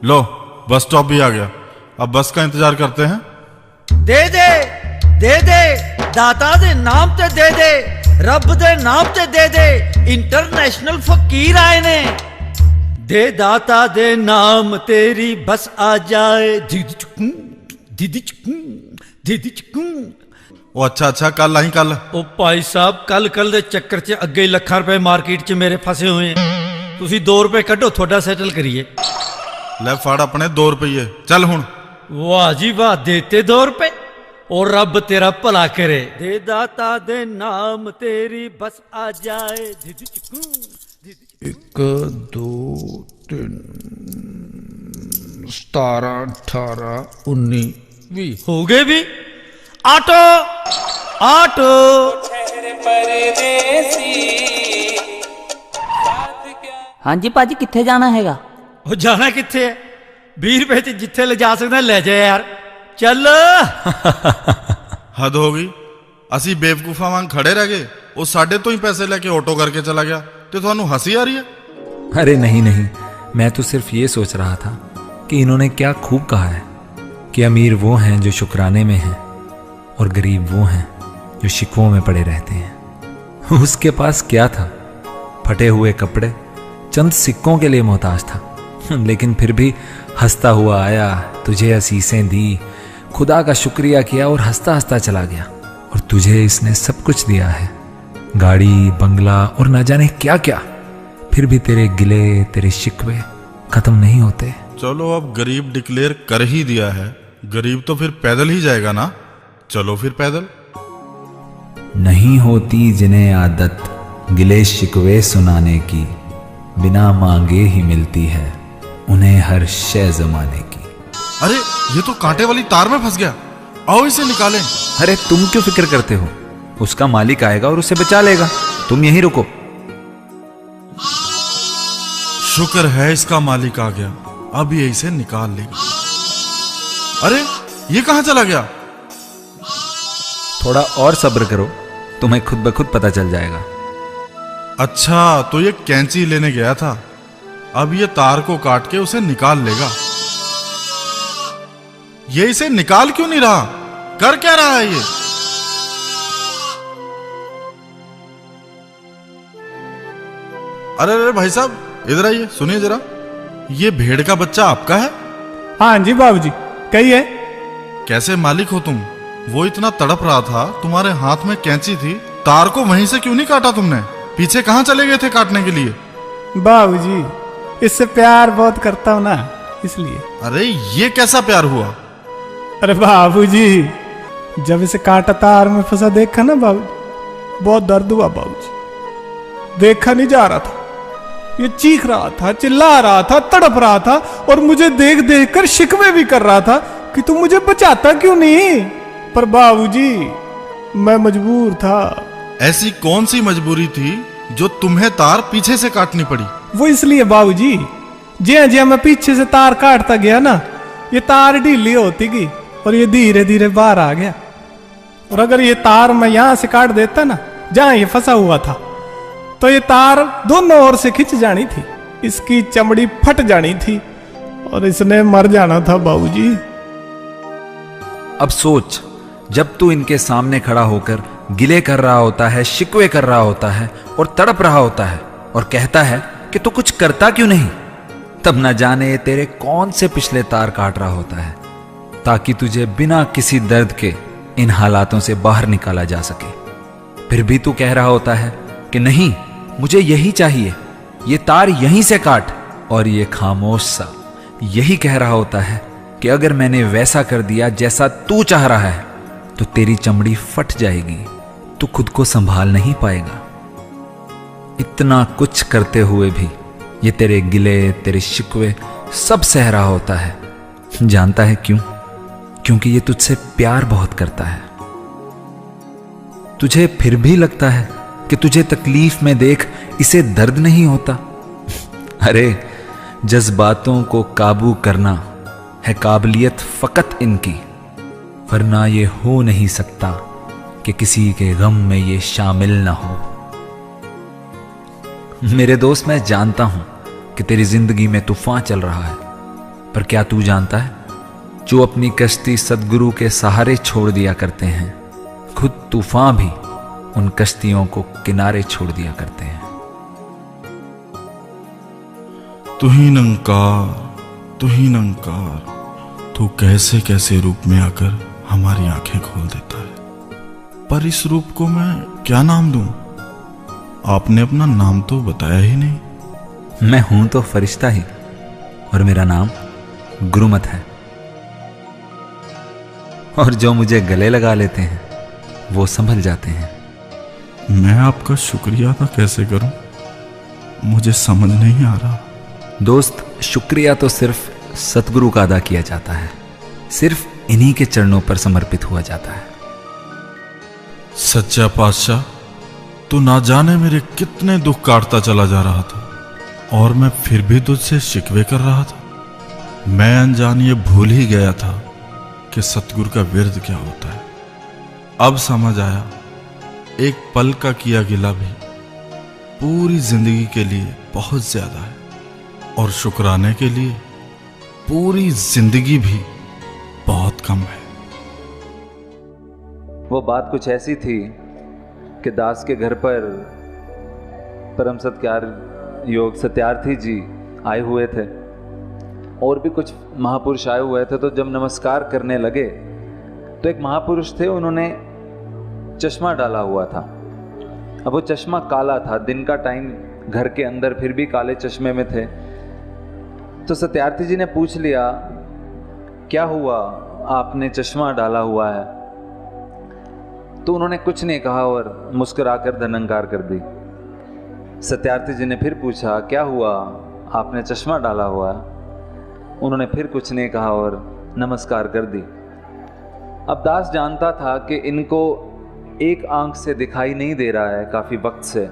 लो bus stop भी आ गया, अब बस का इंतजार करते हैं। दे दे दे दे दाता दे नाम ते दे दे, रब दे नाम ते दे दे, इंटरनेशनल फकीर आए ने। दे दाता दे नाम तेरी बस आ जाए, दीदी चुकूं दीदी चुकूं दीदी चुकूं। ओ अच्छा कल आई कल। ओ भाई साहब कल दे चक्कर च अगे ही लाखां रुपए मार्केट च मेरे फसे हुए हैं। तुसी 2 रुपए कड्डो, थोड़ा सेटल करिए। ले फड़ अपने 2 रुपये, चल हुण। वाह जी वाह, देते 2 रुपए और रब तेरा भला करे। दे दाता दे नाम तेरी बस आ जाए, दीदी चुकूं दीदी। 1 2 3 17 18 19 20 हो गए भी। Auto auto. हाँ जी भाजी कित्थे जाना हैगा? वो जाना कित्थे है? 20 रुपए च जिथे ले जा सकदा ले जा यार, चल। हद हो गई, असी बेवकूफा वांग खड़े रह गए, वो साडे तो ही पैसे लेके ऑटो करके चला गया, तो थानू हंसी आ रही है? अरे नहीं नहीं, मैं तो सिर्फ ये सोच रहा था कि इन्होंने क्या खूब कहा है कि अमीर वो हैं जो शुक्राने में हैं और गरीब वो हैं जो शिकवों में पड़े रहते हैं। उसके पास क्या था? फटे हुए कपड़े, चंद सिक्कों के लिए मोहताज था, लेकिन फिर भी हंसता हुआ आया, तुझे असीसें दी, खुदा का शुक्रिया किया और हंसता हंसता चला गया। और तुझे इसने सब कुछ दिया है, गाड़ी, बंगला और न जाने क्या क्या, फिर भी तेरे गिले, तेरे शिकवे खत्म नहीं होते। चलो अब गरीब डिक्लेयर कर ही दिया है, गरीब तो फिर पैदल ही जाएगा ना, चलो फिर पैदल। नहीं होती जिन्हें आदत गिले शिकवे सुनाने की, बिना मांगे ही मिलती है उन्हें हर शय जमाने की। अरे ये तो कांटे वाली तार में फंस गया, आओ इसे निकालें। अरे तुम क्यों फिक्र करते हो? उसका मालिक आएगा और उसे बचा लेगा, तुम यहीं रुको। शुक्र है इसका मालिक आ गया, अब ये इसे निकाल लेगा। अरे ये कहां चला गया? थोड़ा और सब्र करो, तुम्हें खुद ब खुद पता चल जाएगा। अच्छा तो ये कैंची लेने गया था, अब ये तार को काट के उसे निकाल लेगा। ये इसे निकाल क्यों नहीं रहा? कर क्या रहा है ये? अरे भाई साहब इधर आइए, सुनिए जरा, ये भेड़ का बच्चा आपका है? हाँ जी बाबूजी, कहिए। कैसे मालिक हो तुम? वो इतना तड़प रहा था, तुम्हारे हाथ में कैंची थी, तार को वहीं से क्यों नहीं काटा तुमने? पीछे कहां चले गए थे काटने के लिए? बाबूजी इससे प्यार बहुत करता हूं ना, इसलिए। अरे ये कैसा प्यार हुआ? अरे बाबूजी जब इसे काटा तार में फंसा देखा ना बाबूजी, बहुत दर्द हुआ बाबूजी। देखा नहीं जा रहा था, ये चीख रहा था, चिल्ला रहा था, तड़प रहा था और मुझे देख देख कर शिकवे भी कर रहा था कि तुम मुझे बचाता क्यों नहीं। पर बाबूजी मैं मजबूर था। ऐसी कौन सी मजबूरी थी जो तुम्हें तार पीछे से काटनी पड़ी? वो इसलिए बाबूजी, ज्या मैं पीछे से तार काटता गया ना, ये तार ढीली होती गई और ये धीरे धीरे बाहर आ गया। और अगर ये तार मैं यहां से काट देता ना, जहां ये फंसा हुआ था, तो ये तार दोनों ओर से खिंच जानी थी, इसकी चमड़ी फट जानी थी और इसने मर जाना था बाबूजी। अब सोच, जब तू इनके सामने खड़ा होकर गिले कर रहा होता है, शिकवे कर रहा होता है और तड़प रहा होता है और कहता है कि तू कुछ करता क्यों नहीं, तब न जाने तेरे कौन से पिछले तार काट रहा होता है ताकि तुझे बिना किसी दर्द के इन हालातों से बाहर निकाला जा सके। फिर भी तू कह रहा होता है कि नहीं, मुझे यही चाहिए, ये तार यहीं से काट। और ये खामोश सा यही कह रहा होता है कि अगर मैंने वैसा कर दिया जैसा तू चाह रहा है तो तेरी चमड़ी फट जाएगी, तू खुद को संभाल नहीं पाएगा। इतना कुछ करते हुए भी ये तेरे गिले, तेरे शिकवे सब सह रहा होता है। जानता है क्यों? क्योंकि ये तुझसे प्यार बहुत करता है। तुझे फिर भी लगता है कि तुझे तकलीफ में देख इसे दर्द नहीं होता। अरे जज्बातों को काबू करना है काबिलियत फकत इनकी, वरना ये हो नहीं सकता कि किसी के गम में ये शामिल ना हो। मेरे दोस्त, मैं जानता हूं कि तेरी जिंदगी में तूफान चल रहा है, पर क्या तू जानता है, जो अपनी कश्ती सद्गुरु के सहारे छोड़ दिया करते हैं, खुद तूफान भी उन कश्तियों को किनारे छोड़ दिया करते हैं। तू ही निरंकार, तू ही निरंकार, तू कैसे कैसे रूप में आकर हमारी आंखें खोल देता है। पर इस रूप को मैं क्या नाम दूं? आपने अपना नाम तो बताया ही नहीं। मैं हूं तो फरिश्ता ही, और मेरा नाम गुरुमत है। और जो मुझे गले लगा लेते हैं वो संभल जाते हैं। मैं आपका शुक्रिया अदा कैसे करूं? मुझे समझ नहीं आ रहा। दोस्त, शुक्रिया तो सिर्फ सतगुरु का अदा किया जाता है, सिर्फ इन्हीं के चरणों पर समर्पित हुआ जाता है। सच्चा पातशाह, तू ना जाने मेरे कितने दुख काटता चला जा रहा था, और मैं फिर भी तुझसे शिकवे कर रहा था। मैं अनजान ये भूल ही गया था कि सतगुरु का विरद क्या होता है। अब समझ आया, एक पल का किया गिला भी पूरी जिंदगी के लिए बहुत ज्यादा है, और शुक्राने के लिए पूरी जिंदगी भी बहुत कम है। वो बात कुछ ऐसी थी कि दास के घर पर परम सत्कार योग सत्यार्थी जी आए हुए थे, और भी कुछ महापुरुष आए हुए थे। तो जब नमस्कार करने लगे तो एक महापुरुष थे, उन्होंने चश्मा डाला हुआ था। अब वो चश्मा काला था, दिन का टाइम, घर के अंदर, फिर भी काले चश्मे में थे। तो सत्यार्थी जी ने पूछ लिया, क्या हुआ, आपने चश्मा डाला हुआ है? तो उन्होंने कुछ नहीं कहा और मुस्कुराकर धनंकार कर दी। सत्यार्थी जी ने फिर पूछा, क्या हुआ, आपने चश्मा डाला हुआ है? उन्होंने फिर कुछ नहीं कहा और नमस्कार कर दी। अब दास जानता था कि इनको एक आंख से दिखाई नहीं दे रहा है काफ़ी वक्त से,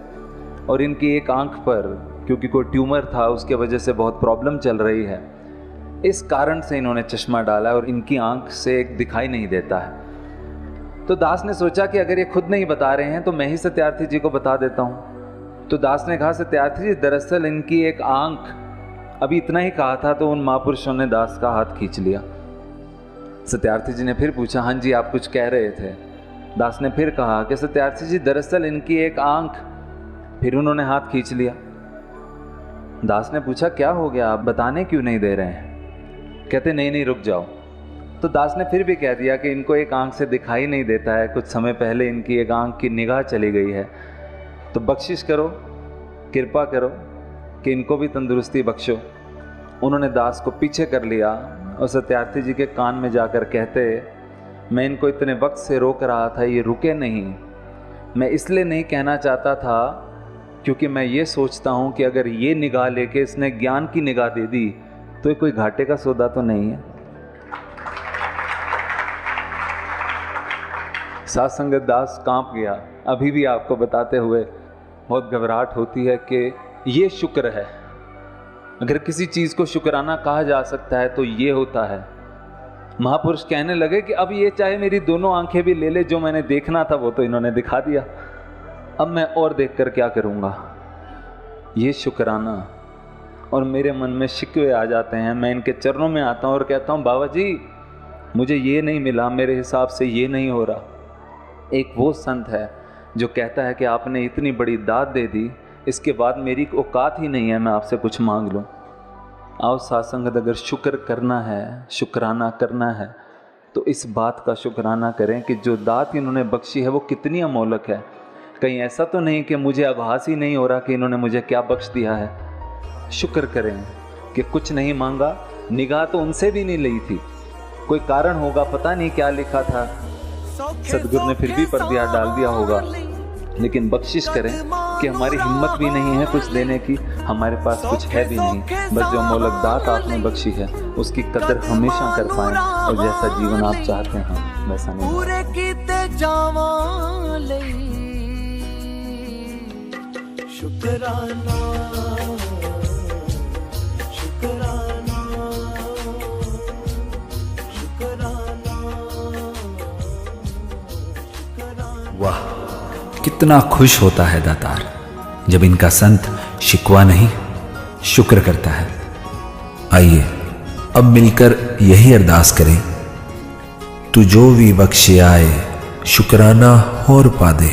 और इनकी एक आंख पर क्योंकि कोई ट्यूमर था उसके वजह से बहुत प्रॉब्लम चल रही है, इस कारण से इन्होंने चश्मा डाला और इनकी आंख से एक दिखाई नहीं देता है। तो दास ने सोचा कि अगर ये खुद नहीं बता रहे हैं तो मैं ही सत्यार्थी जी को बता देता हूँ। तो दास ने कहा, सत्यार्थी जी दरअसल इनकी एक आंख, अभी इतना ही कहा था तो उन महापुरुषों ने दास का हाथ खींच लिया। सत्यार्थी जी ने फिर पूछा, हाँ जी आप कुछ कह रहे थे? दास ने फिर कहा कि सत्यार्थी जी दरअसल इनकी एक आंख, फिर उन्होंने हाथ खींच लिया। दास ने पूछा, क्या हो गया, आप बताने क्यों नहीं दे रहे हैं? कहते, नहीं नहीं रुक जाओ। तो दास ने फिर भी कह दिया कि इनको एक आंख से दिखाई नहीं देता है, कुछ समय पहले इनकी एक आंख की निगाह चली गई है, तो बख्शिश करो, कृपा करो कि इनको भी तंदुरुस्ती बख्शो। उन्होंने दास को पीछे कर लिया और सत्यार्थी जी के कान में जाकर कहते, मैं इनको इतने वक्त से रोक रहा था, ये रुके नहीं। मैं इसलिए नहीं कहना चाहता था क्योंकि मैं ये सोचता हूँ कि अगर ये निगाह लेके इसने ज्ञान की निगाह दे दी तो ये कोई घाटे का सौदा तो नहीं है। साथ संगत दास कांप गया। अभी भी आपको बताते हुए बहुत घबराहट होती है कि ये शुक्र है। अगर किसी चीज़ को शुक्राना कहा जा सकता है तो ये होता है। महापुरुष कहने लगे कि अब ये चाहे मेरी दोनों आंखें भी ले ले, जो मैंने देखना था वो तो इन्होंने दिखा दिया, अब मैं और देखकर क्या करूँगा। ये शुक्राना। और मेरे मन में शिकवे आ जाते हैं। मैं इनके चरणों में आता हूँ और कहता हूँ, बाबा जी मुझे ये नहीं मिला, मेरे हिसाब से ये नहीं हो रहा। एक वो संत है जो कहता है कि आपने इतनी बड़ी दात दे दी, इसके बाद मेरी औकात ही नहीं है मैं आपसे कुछ मांग लूँ। आओ साथ संगत, अगर शुक्र करना है, शुक्राना करना है, तो इस बात का शुक्राना करें कि जो दात इन्होंने बख्शी है वो कितनी अमोलक है। कहीं ऐसा तो नहीं कि मुझे आभास ही नहीं हो रहा कि इन्होंने मुझे क्या बख्श दिया है। शुक्र करें कि कुछ नहीं मांगा, निगाह तो उनसे भी नहीं ली थी, कोई कारण होगा, पता नहीं क्या लिखा था, सदगुरु ने फिर भी पर्दा डाल दिया होगा। लेकिन बख्शिश करें कि हमारी हिम्मत भी नहीं है कुछ देने की, हमारे पास कुछ है भी नहीं, बस जो अमोलक दात आपने बख्शी है उसकी कदर हमेशा कर पाएं, और जैसा जीवन आप चाहते हैं वैसा नहीं। पूरे कीते जावां लई शुक्राना, शुक्राना, शुक्राना। वाह, कितना खुश होता है दातार जब इनका संत शिकवा नहीं शुक्र करता है। आइए अब मिलकर यही अरदास करें, तू जो भी बख्शे आए शुकराना होर पा दे,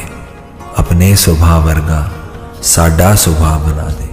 अपने सुभाव वर्गा साडा सुभाव बना दे।